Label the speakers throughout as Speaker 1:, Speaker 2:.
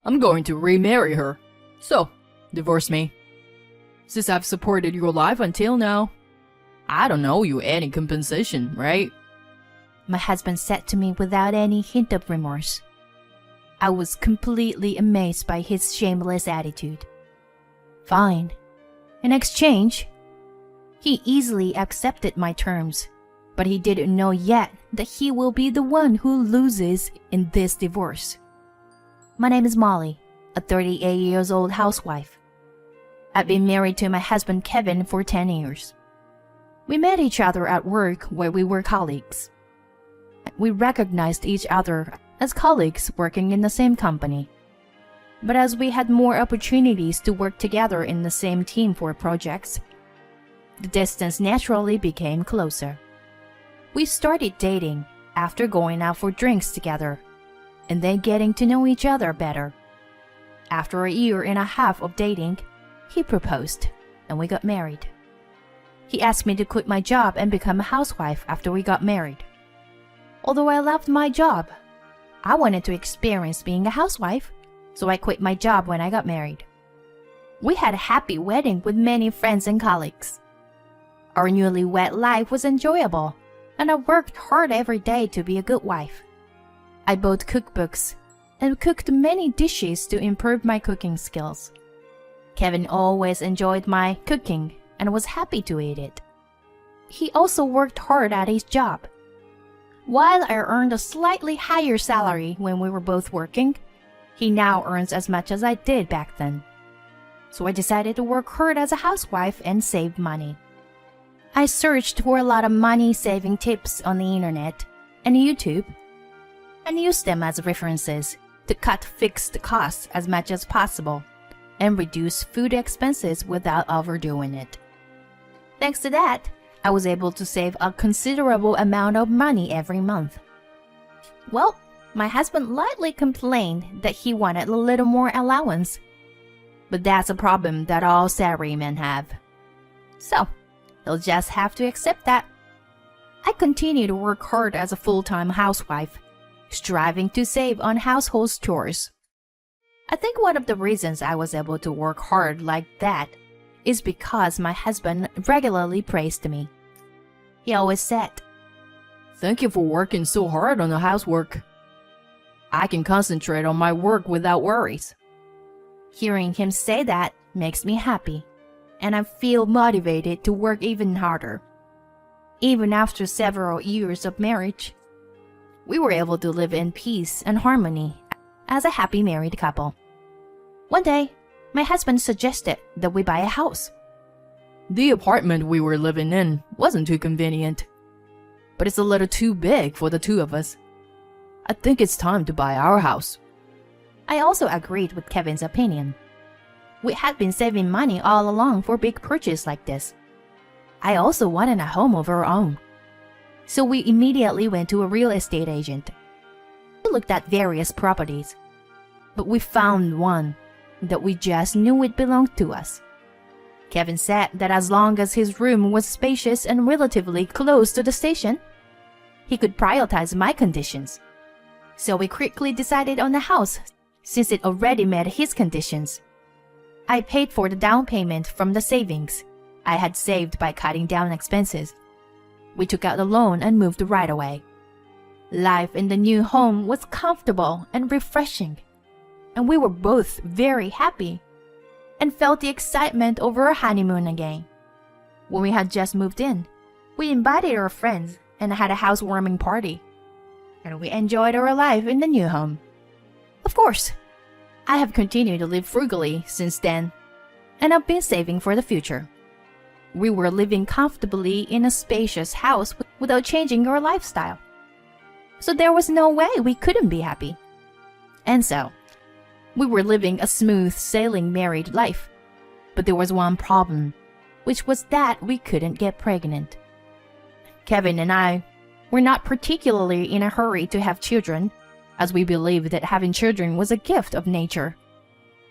Speaker 1: I'm going to remarry her. So, divorce me. Since I've supported your life until now, I don't owe you any compensation, right?
Speaker 2: My husband said to me without any hint of remorse. I was completely amazed by his shameless attitude. Fine. In exchange, he easily accepted my terms, but he didn't know yet that he will be the one who loses in this divorce. My name is Molly, a 38 years old housewife. I've been married to my husband Kevin for 10 years. We met each other at work where we were colleagues. We recognized each other as colleagues working in the same company. But as we had more opportunities to work together in the same team for projects, the distance naturally became closer. We started dating after going out for drinks together, and then getting to know each other better. After a year and a half of dating, he proposed, and we got married. He asked me to quit my job and become a housewife after we got married. Although I loved my job, I wanted to experience being a housewife, so I quit my job when I got married. We had a happy wedding with many friends and colleagues. Our newlywed life was enjoyable, and I worked hard every day to be a good wife. I bought cookbooks and cooked many dishes to improve my cooking skills. Kevin always enjoyed my cooking and was happy to eat it. He also worked hard at his job. While I earned a slightly higher salary when we were both working, he now earns as much as I did back then. So I decided to work hard as a housewife and save money. I searched for a lot of money-saving tips on the internet and YouTube and used them as references to cut fixed costs as much as possible and reduce food expenses without overdoing it. Thanks to that, I was able to save a considerable amount of money every month. Well, my husband lightly complained that he wanted a little more allowance. But that's a problem that all salarymen have. So, he'll just have to accept that. I continue to work hard as a full-time housewife, striving to save on household chores. I think one of the reasons I was able to work hard like that is because my husband regularly praised me. He always said,
Speaker 1: Thank you for working so hard on the housework. I can concentrate on my work without worries.
Speaker 2: Hearing him say that makes me happy, and I feel motivated to work even harder. Even after several years of marriage, we were able to live in peace and harmony as a happy married couple. One day, my husband suggested that we buy a house.
Speaker 1: The apartment we were living in wasn't too convenient, but it's a little too big for the two of us. I think it's time to buy our house.
Speaker 2: I also agreed with Kevin's opinion. We had been saving money all along for a big purchase like this. I also wanted a home of our own. So we immediately went to a real estate agent. We looked at various properties, but we found one that we just knew it belonged to us. Kevin said that as long as his room was spacious and relatively close to the station, he could prioritize my conditions. So we quickly decided on the house since it already met his conditions. I paid for the down payment from the savings I had saved by cutting down expenses. We took out a loan and moved right away. Life in the new home was comfortable and refreshing, and we were both very happy and felt the excitement over our honeymoon again. When we had just moved in, we invited our friends and had a housewarming party, and we enjoyed our life in the new home. Of course, I have continued to live frugally since then, and I've been saving for the future. We were living comfortably in a spacious house without changing our lifestyle. So there was no way we couldn't be happy. And so, we were living a smooth sailing married life. But there was one problem, which was that we couldn't get pregnant. Kevin and I were not particularly in a hurry to have children, as we believed that having children was a gift of nature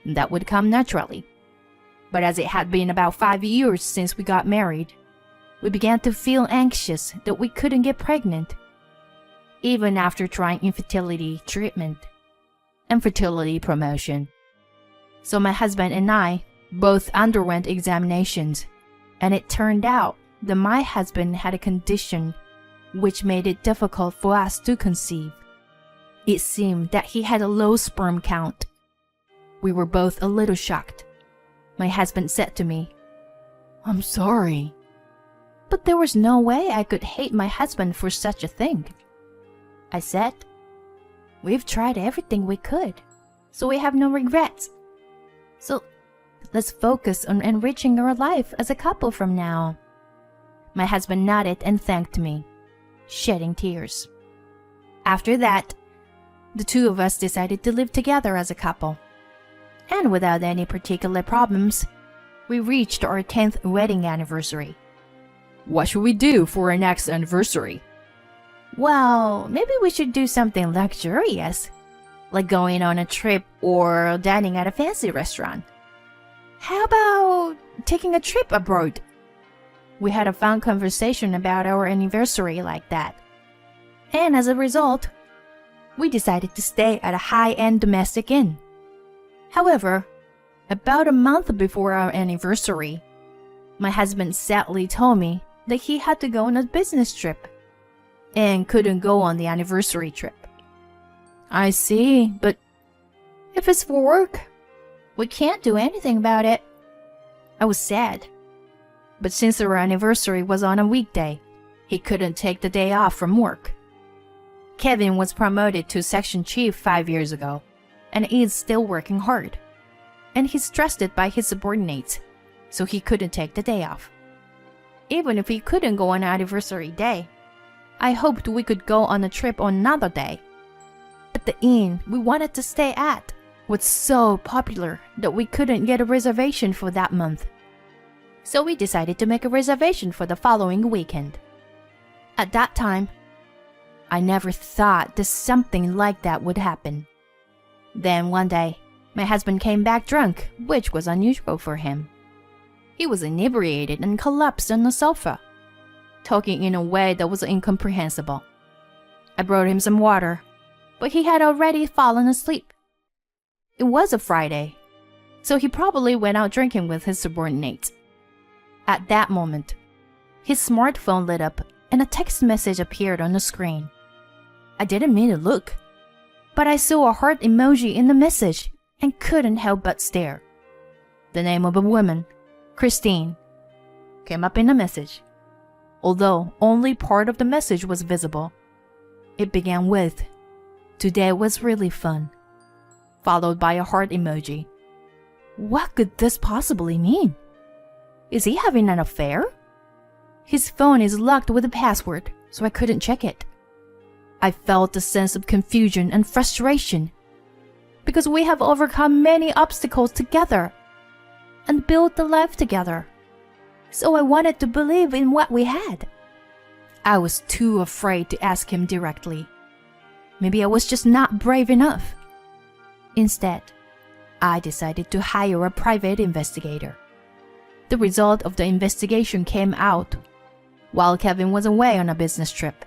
Speaker 2: that would come naturally. But as it had been about 5 years since we got married, we began to feel anxious that we couldn't get pregnant, even after trying infertility treatment. and fertility promotion. So my husband and I both underwent examinations, and it turned out that my husband had a condition which made it difficult for us to conceive. It seemed that he had a low sperm count. We were both a little shocked. My husband said to me,
Speaker 1: I'm sorry.
Speaker 2: but there was no way I could hate my husband for such a thing. I said, we've tried everything we could, so we have no regrets. So let's focus on enriching our life as a couple from now on. My husband nodded and thanked me, shedding tears. After that, the two of us decided to live together as a couple. And without any particular problems, we reached our 10th wedding anniversary.
Speaker 1: What should we do for our next anniversary?
Speaker 2: Well, maybe we should do something luxurious, like going on a trip or dining at a fancy restaurant. How about taking a trip abroad? We had a fun conversation about our anniversary like that. And as a result, we decided to stay at a high-end domestic inn. However, about a month before our anniversary, my husband sadly told me that he had to go on a business trip and couldn't go on the anniversary trip.
Speaker 1: I see, but
Speaker 2: If it's for work, we can't do anything about it. I was sad. But since our anniversary was on a weekday, he couldn't take the day off from work. Kevin was promoted to section chief 5 years ago, and is still working hard. And he's trusted by his subordinates, so he couldn't take the day off. Even if he couldn't go on anniversary day, I hoped we could go on a trip on another day. But the inn we wanted to stay at was so popular that we couldn't get a reservation for that month. So we decided to make a reservation for the following weekend. At that time, I never thought that something like that would happen. Then one day, my husband came back drunk, which was unusual for him. He was inebriated and collapsed on the sofa, talking in a way that was incomprehensible. I brought him some water, but he had already fallen asleep. It was a Friday, so he probably went out drinking with his subordinates. At that moment, his smartphone lit up and a text message appeared on the screen. I didn't mean to look, but I saw a heart emoji in the message and couldn't help but stare. The name of a woman, Christine, came up in the message, although only part of the message was visible. It began with, "Today was really fun," followed by a heart emoji. What could this possibly mean? Is he having an affair? His phone is locked with a password, so I couldn't check it. I felt a sense of confusion and frustration, because we have overcome many obstacles together and built a life together. So I wanted to believe in what we had. I was too afraid to ask him directly. Maybe I was just not brave enough. Instead, I decided to hire a private investigator. The result of the investigation came out while Kevin was away on a business trip,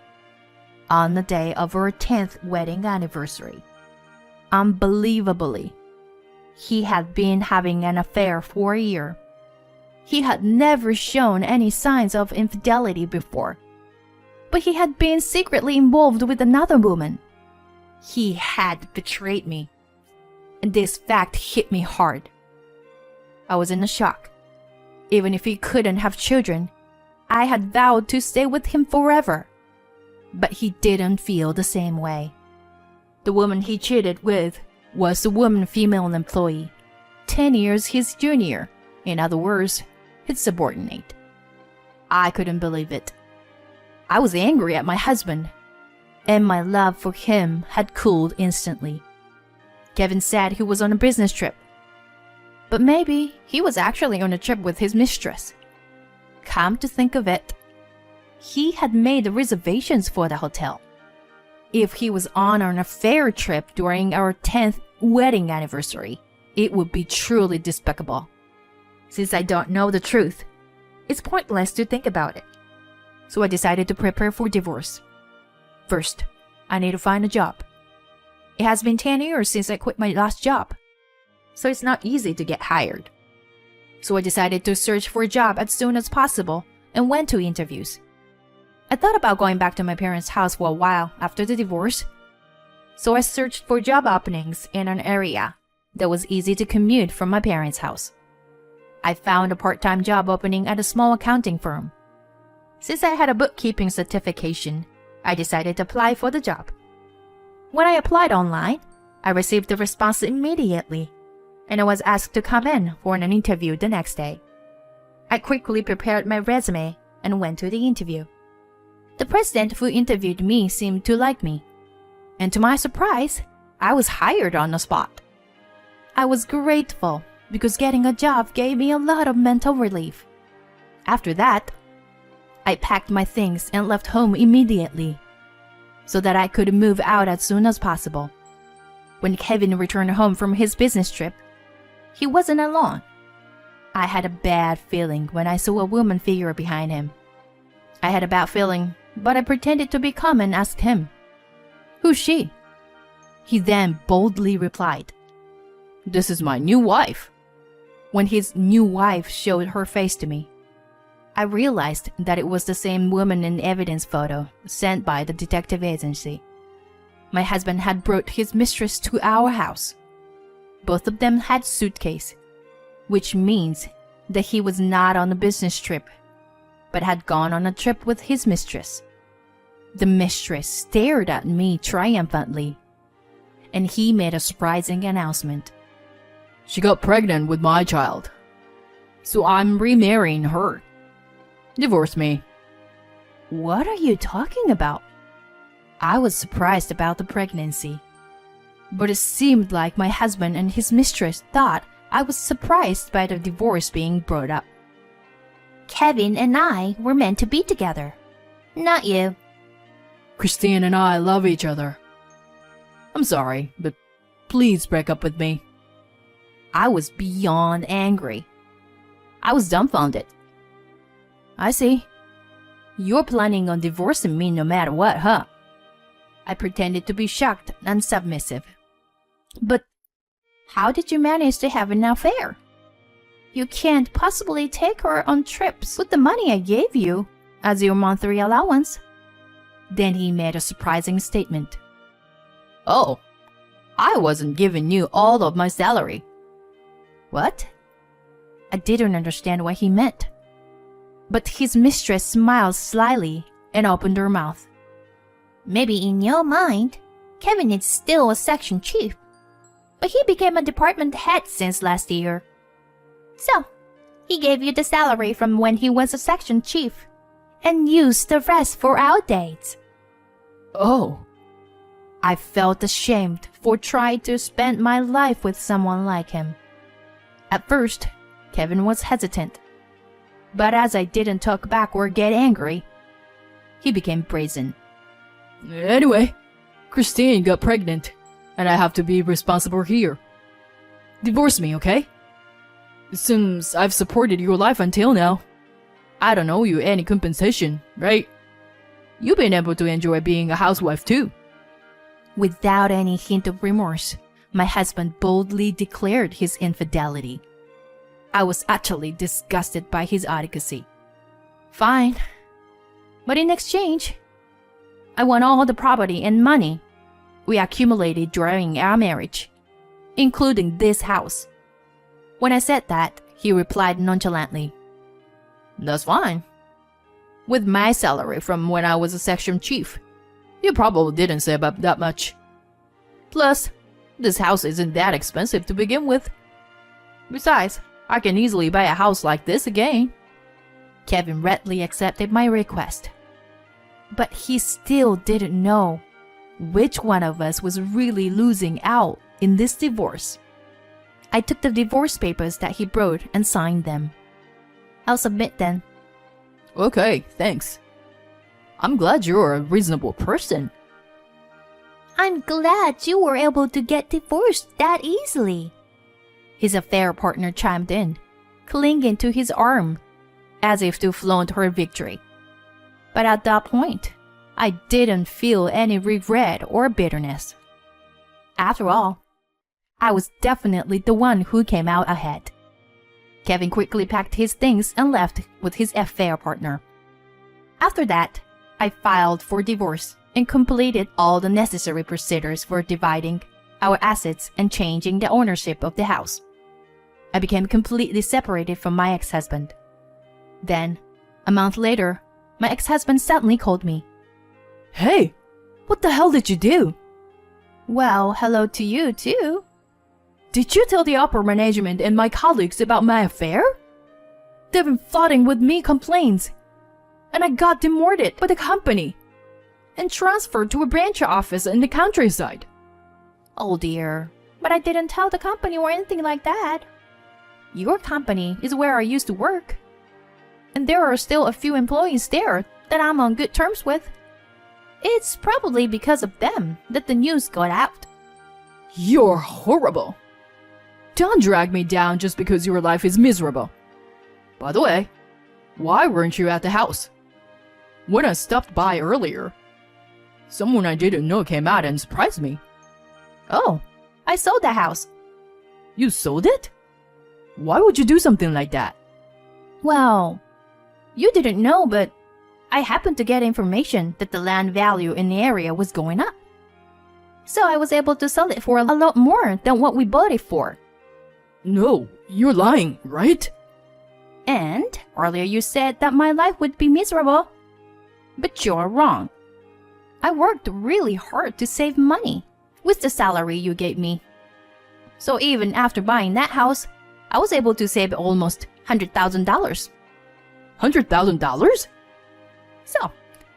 Speaker 2: on the day of our 10th wedding anniversary. Unbelievably, he had been having an affair for a year. He had never shown any signs of infidelity before, but he had been secretly involved with another woman. He had betrayed me, and this fact hit me hard. I was in a shock. Even if he couldn't have children, I had vowed to stay with him forever. But he didn't feel the same way. The woman he cheated with was a woman female employee, 10 years his junior, in other words, his subordinate. I couldn't believe it. I was angry at my husband, and my love for him had cooled instantly. Kevin said he was on a business trip, but maybe he was actually on a trip with his mistress. Come to think of it, he had made the reservations for the hotel. If he was on an affair trip during our 10th wedding anniversary, it would be truly despicable. Since I don't know the truth, it's pointless to think about it. So I decided to prepare for divorce. First, I need to find a job. It has been 10 years since I quit my last job, so it's not easy to get hired. So I decided to search for a job as soon as possible and went to interviews. I thought about going back to my parents' house for a while after the divorce, so I searched for job openings in an area that was easy to commute from my parents' house. I found a part-time job opening at a small accounting firm. Since I had a bookkeeping certification, I decided to apply for the job. When I applied online, I received the response immediately, and I was asked to come in for an interview the next day. I quickly prepared my resume and went to the interview. The president who interviewed me seemed to like me, and to my surprise, I was hired on the spot. I was grateful because getting a job gave me a lot of mental relief. After that, I packed my things and left home immediately so that I could move out as soon as possible. When Kevin returned home from his business trip, he wasn't alone. I had a bad feeling when I saw a woman figure behind him. I had a bad feeling, but I pretended to be calm and asked him, "Who's she?" He then boldly replied,
Speaker 1: "This is my new wife."
Speaker 2: When his new wife showed her face to me, I realized that it was the same woman in evidence photo sent by the detective agency. My husband had brought his mistress to our house. Both of them had suitcase, which means that he was not on a business trip, but had gone on a trip with his mistress. The mistress stared at me triumphantly, and he made a surprising announcement.
Speaker 1: "She got pregnant with my child, so I'm remarrying her. Divorce me."
Speaker 2: What are you talking about? I was surprised about the pregnancy, but it seemed like my husband and his mistress thought I was surprised by the divorce being brought up. Kevin and I were meant to be together, not you.
Speaker 1: "Christine and I love each other. I'm sorry, but please break up with me."
Speaker 2: I was beyond angry. I was dumbfounded. "I see. You're planning on divorcing me no matter what, huh?" I pretended to be shocked and submissive. "But how did you manage to have an affair? You can't possibly take her on trips with the money I gave you as your monthly allowance." Then he made a surprising statement.
Speaker 1: "Oh, I wasn't giving you all of my salary."
Speaker 2: What? I didn't understand what he meant. But his mistress smiled slyly and opened her mouth. "Maybe in your mind, Kevin is still a section chief, but he became a department head since last year. So, he gave you the salary from when he was a section chief and used the rest for our dates."
Speaker 1: "Oh."
Speaker 2: I felt ashamed for trying to spend my life with someone like him. At first, Kevin was hesitant, but as I didn't talk back or get angry, he became brazen.
Speaker 1: "Anyway, Christine got pregnant, and I have to be responsible here. Divorce me, okay? Since I've supported your life until now, I don't owe you any compensation, right? You've been able to enjoy being a housewife too."
Speaker 2: Without any hint of remorse, my husband boldly declared his infidelity. I was utterly disgusted by his advocacy. Fine. But in exchange, I want all the property and money we accumulated during our marriage, including this house. When I said that, he replied nonchalantly,
Speaker 1: "That's fine. With my salary from when I was a section chief, you probably didn't save up that much. Plus, this house isn't that expensive to begin with. Besides, I can easily buy a house like this again."
Speaker 2: Kevin readily accepted my request. But he still didn't know which one of us was really losing out in this divorce. I took the divorce papers that he brought and signed them. "I'll submit then."
Speaker 1: "Okay, thanks. I'm glad you're a reasonable person."
Speaker 2: "I'm glad you were able to get divorced that easily," his affair partner chimed in, clinging to his arm as if to flaunt her victory. But at that point, I didn't feel any regret or bitterness. After all, I was definitely the one who came out ahead. Kevin quickly packed his things and left with his affair partner. After that, I filed for divorce and completed all the necessary procedures for dividing our assets and changing the ownership of the house. I became completely separated from my ex-husband. Then, a month later, my ex-husband suddenly called me.
Speaker 1: Hey, what the hell did you do?
Speaker 2: Well, hello to you too.
Speaker 1: Did you tell the upper management and my colleagues about my affair? They've been flooding with me complaints, and I got demoted by the company and transferred to a branch office in the countryside.
Speaker 2: Oh dear, but I didn't tell the company or anything like that. Your company is where I used to work, and there are still a few employees there that I'm on good terms with. It's probably because of them that the news got out.
Speaker 1: You're horrible. Don't drag me down just because your life is miserable. By the way, why weren't you at the house? When I stopped by earlier, someone I didn't know came out and surprised me.
Speaker 2: Oh, I sold the house.
Speaker 1: You sold it? Why would you do something like that?
Speaker 2: Well, you didn't know, but I happened to get information that the land value in the area was going up. So I was able to sell it for a lot more than what we bought it for.
Speaker 1: No, you're lying, right?
Speaker 2: And earlier you said that my life would be miserable. But you're wrong. I worked really hard to save money with the salary you gave me. So even after buying that house, I was able to save almost $100,000.
Speaker 1: $100,000?
Speaker 2: So,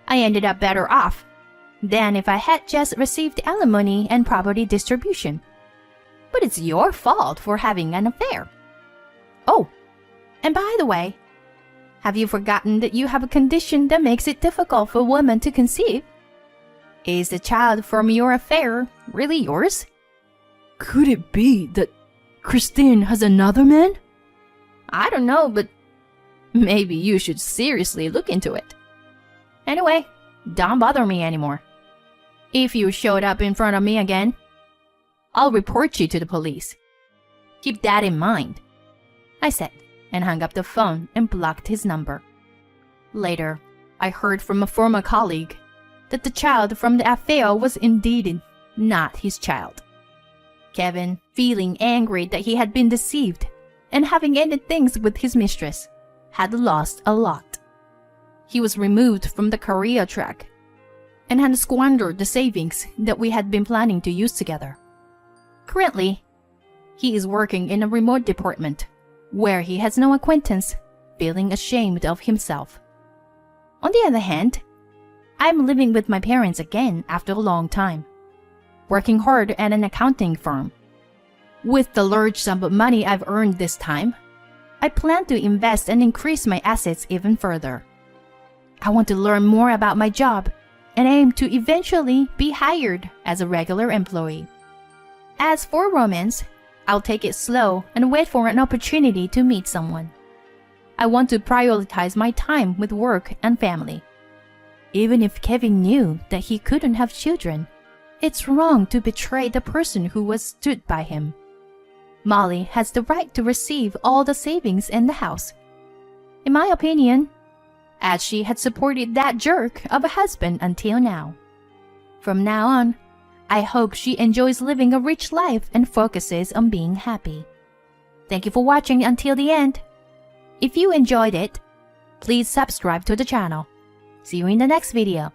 Speaker 2: I ended up better off than if I had just received alimony and property distribution. But it's your fault for having an affair. Oh, and by the way, have you forgotten that you have a condition that makes it difficult for women to conceive? Is the child from your affair really yours?
Speaker 1: Could it be that Christine has another man?
Speaker 2: I don't know, but maybe you should seriously look into it. Anyway, don't bother me anymore. If you showed up in front of me again, I'll report you to the police. Keep that in mind, I said, and hung up the phone and blocked his number. Later, I heard from a former colleague that the child from the affair was indeed not his child. Kevin, feeling angry that he had been deceived and having ended things with his mistress, had lost a lot. He was removed from the career track and had squandered the savings that we had been planning to use together. Currently, he is working in a remote department where he has no acquaintance, feeling ashamed of himself. On the other hand, I'm living with my parents again after a long time, working hard at an accounting firm. With the large sum of money I've earned this time, I plan to invest and increase my assets even further. I want to learn more about my job and aim to eventually be hired as a regular employee. As for romance, I'll take it slow and wait for an opportunity to meet someone. I want to prioritize my time with work and family. Even if Kevin knew that he couldn't have children, it's wrong to betray the person who was stood by him. Molly has the right to receive all the savings in the house. In my opinion, as she had supported that jerk of a husband until now. From now on, I hope she enjoys living a rich life and focuses on being happy. Thank you for watching until the end. If you enjoyed it, please subscribe to the channel. See you in the next video.